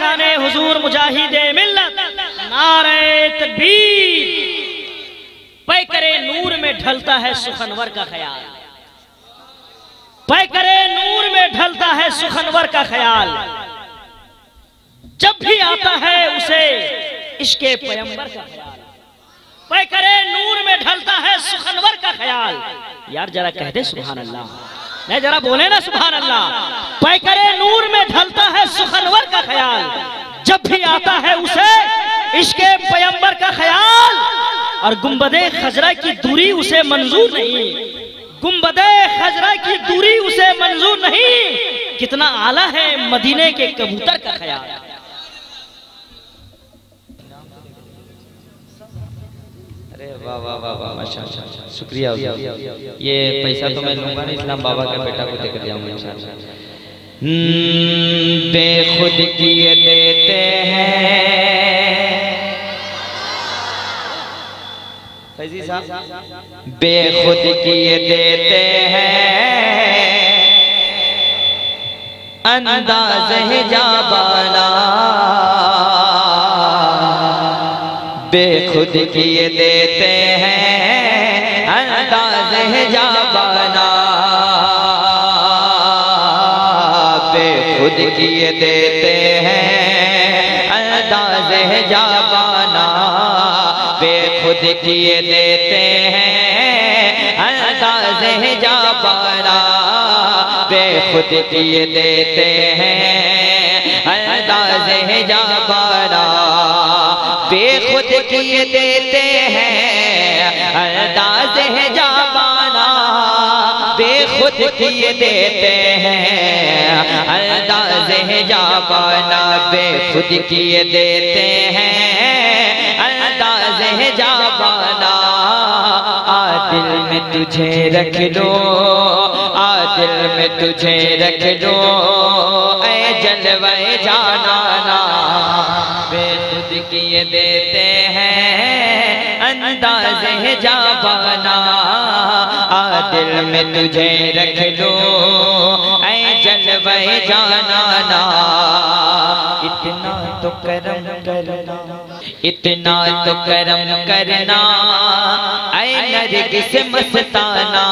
फैजाने हुजूर मुजाहिदे मिल्लत नारे तकबीर। पैकरे नूर में ढलता है सुखनवर का ख्याल, पैकरे नूर में ढलता है सुखनवर का ख्याल। जब भी आता है उसे इश्के पैगंबर का ख्याल, पैकरे नूर में ढलता है सुखनवर का ख्याल। यार जरा कह दे सुभान अल्लाह, नहीं जरा बोले ना सुभान अल्लाह। पैकरे नूर में ढलता है सुखनवर का ख्याल, जब भी आता है उसे इश्के पैगंबर का ख्याल। और गुंबदे खजरा की दूरी उसे मंजूर नहीं, गुंबदे खजरा की दूरी उसे मंजूर नहीं। कितना आला है मदीने के कबूतर का ख्याल। अरे वाह वाह वाह वाह, माशाअल्लाह, शुक्रिया। ये पैसा तो मैं लूंगा नहीं, इस्लाम बाबा का बेटा को देकर जाऊंगा इंशाअल्लाह। बेखुद किए देते हैं फैजी साहब, बेखुद किए देते हैं अंदाज़ है जाबाना, बेखुद किए देते हैं अंदाज़ है जाबाना, बेखुद किए देते हैं अंदाज़ है जाबाना, बेखुद किए देते हैं अंदाज़ है जाबाना, बेखुद किए देते हैं अंदाज़ है जाबाना, बेखुद किए देते हैं अंदाज़ है जाबाना, बेखुद किए देते हैं अंदाज़ है जाबाना, बेखुद किए देते हैं अंदाज़ है जाबाना। आदिल में तुझे रख लो, आदिल में तुझे रख लो, ऐ जलवे जानाना, बेखुद किए देते हैं अंदाज़ है जाबाना, आदिल में तुझे रख लो, ऐ जलवे जानाना। इतना तो करम करना, इतना तो करम करना, ऐ नरगिस मस्ताना,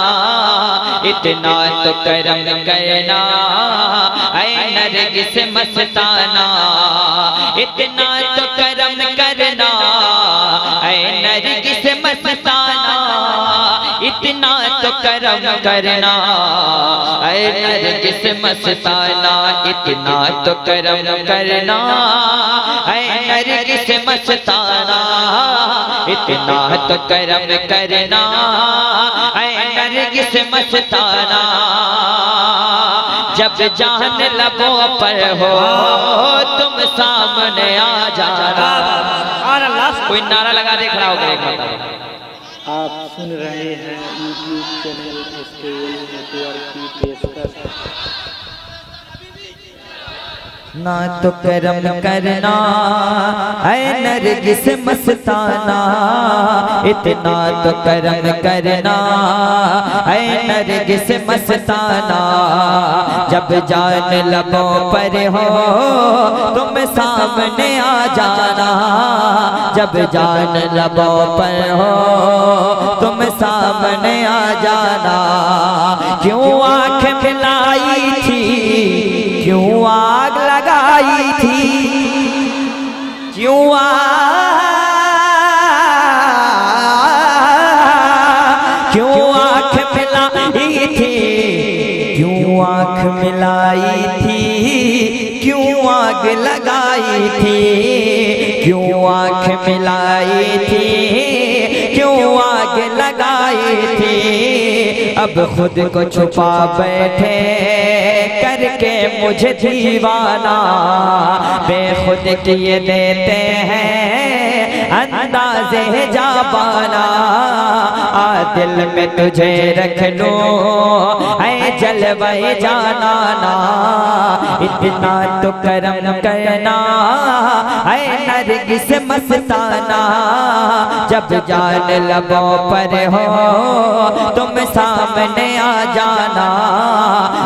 इतना तो करम करना, ऐ नरगिस मस्ताना, इतना तो करम करना, ऐ नरगिस मस्ताना, इतना तो करम करना, ऐ नरगिस मस्ताना, इतना तो करम करना, ऐ नरगिस मस्ताना, इतना तो करम करना, ऐ नरगिस मस्ताना। जब जान लबों पर हो तुम सामने आ जाना। कोई नारा लगा दे, खड़ा होकर एक बार। आप सुन रहे हैं यूट्यूब चैनल SKL नेटवर्क की पेशकश। ना तो करम करना, ऐ नरगिस मस्ताना, इतना तो करम करना, ऐ नरगिस मस्ताना। जब जान लबों पर हो तुम सामने आ जाना, जब जान लबों पर हो तुम सामने आ जाना। क्यों आँख मिलाई थी, क्यों आग लगाई थी, क्यों क्यों आँख मिलाई थी, क्यों आँख मिलाई थी, क्यों आग लगाई थी, क्यों आँख मिलाई थी, क्यों आग लगाई थी। अब खुद को छुपा बैठे करके मुझे दीवाना, बेखुद किए देते हैं अंदाज़े जाबाना। दिल में तुझे रख लो, ऐ जलवे जानाना, इतना तो करम करना, ऐ नरगिस मस्ताना। जब जान लबों पर हो तुम सामने आ जाना।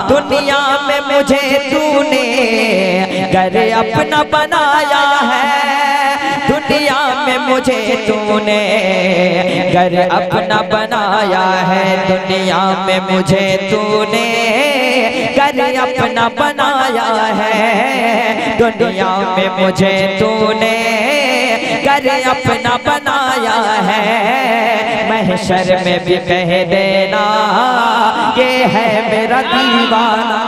दुनिया में मुझे तूने घर अपना बनाया है दुनिया में मुझे तूने, घर अपना बनाया है दुनिया में मुझे तूने, घर अपना बनाया है दुनिया में मुझे तूने, घर अपना बनाया है। महशर में भी कह देना ये है मेरा दीवाना,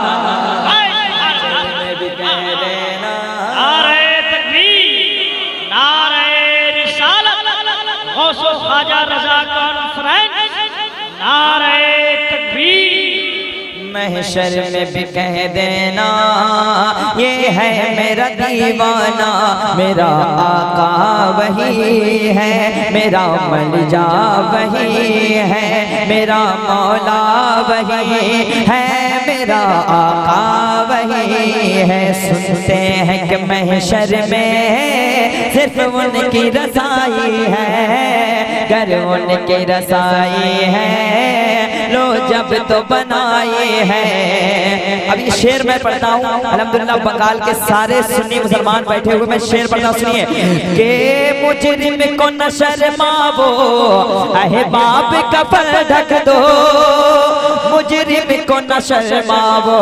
ख्वाजा रज़ा कॉन्फ्रेंस, नारे तकबीर। महशर में भी कह देना ये है मेरा दीवाना, मेरा आका वही है, मेरा मलजा वही है, मेरा मौला वही है, मेरा आका वही है। सुनते हैं कि महशर में सिर्फ उनकी रसाई है, घर उनकी रसाई है, लो जब तो बनाई है। अब ये शेर मैं पढ़ता हूँ, अल्हम्दुलिल्लाह बंगाल के सारे सुन्नी मुसलमान बैठे हुए, मैं शेर पढ़ता हूँ, सुनिए। के मुजरिम को न शर्मावो, अहे बाप कफन ढक दो, मुजरिम को न शर्मावो,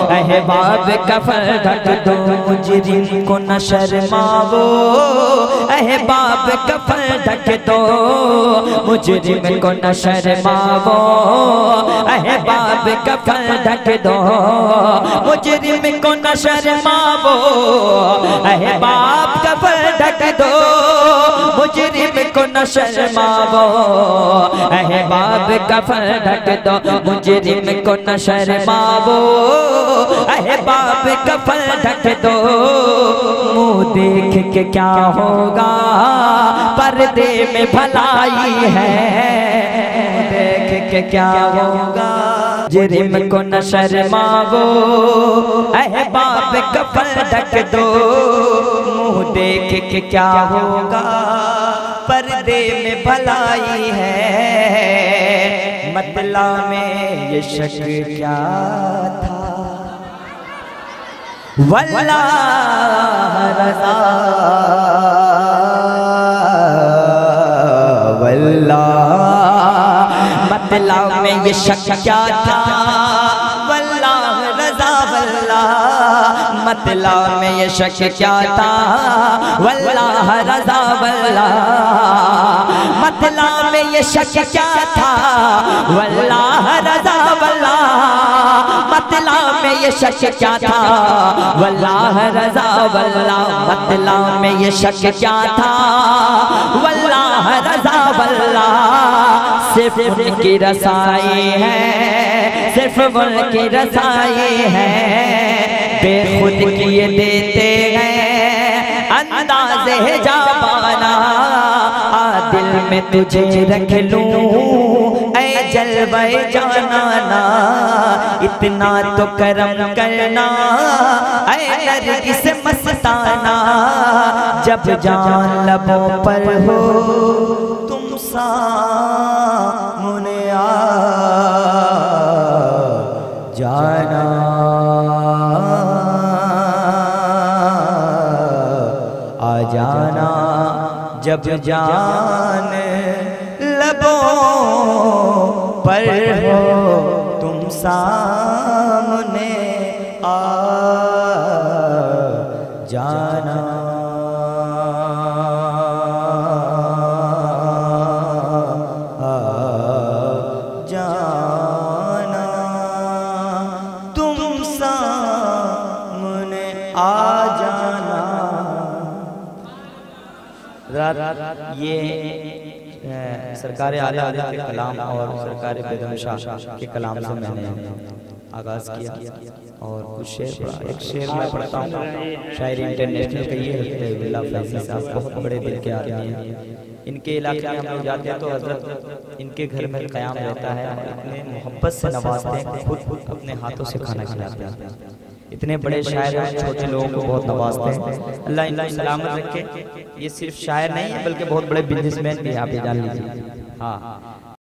अहे बाप कफन ढक दो, मुजरिम को न शर्मावो, अहे बाप कफन ढक दो, मुजरिम को न शर्मावो, अहे बाप कफन ढक दो, मुजरिम को न शर्मावो, अहे बाप कफन ढक दो, मुजरिम को न शर्मावो, अहे बाप कफन ढक दो, मुजरिम को न शर्मावो, अहे बाप कफन ढक दो। मुँह देख के क्या होगा पर्दे में भलाई है, देख के क्या होगा, मुजरिम को न शर्मावो, अहे बाप कफन ढक दो, मुँह देख के क्या होगा पर्दे में भलाई है। मतला में ये शक क्या था, वल्लाह रज़ा, वल्लाह मतला में ये शक क्या था, वल्लाह रज़ा, वल्लाह मतला में ये शक क्या था, वल्लाह रज़ा, वल्लाह मतला में ये शक क्या था, वल्लाह रज़ा, वल्लाह मतला में ये शक क्या था, वल्लाह रज़ा, वल्लाह मतला में ये शक क्या था, वल्लाह रज़ा, वल्लाह सिर्फ उनकी रसाई है, सिर्फ उनकी रसाई है, बेखुद किए देते हैं अंदाज़े जाबाना, दिल में तुझे रख लूं ऐ जलवे जानाना, इतना तो करम करना ऐ नरगिस मस्ताना, जब जान लबों पर हो तुम सामने आ जाना, आ जाना, जब जान लबों पर हो तुम सामने आ जाना। जाना तुम सामने आ जाना। ये सरकार आले आले के कलाम और सरकार बेगम शाह के कलाम से मैंने आगाज किया और कुछ शेर पढ़ा। एक शेर मैं पढ़ता हूँ, शायरी इंटरनेशनल का ये है, फैजी साहब बहुत बड़े दिल के आदमी हैं। इनके इलाके में हम लोग जाते हैं तो हजरत इनके घर में क़याम रहता है, इतने मोहब्बत से नवाजते हैं, खुद अपने हाथों से खाना खिलाते हैं। इतने बड़े शायर हैं, छोटे लोगों को बहुत नवाजते हैं। अल्लाह इनको सलामत रखे। ये सिर्फ शायर नहीं है बल्कि बहुत बड़े बिजनेसमैन भी यहाँ पे, जान लीजिए। हाँ,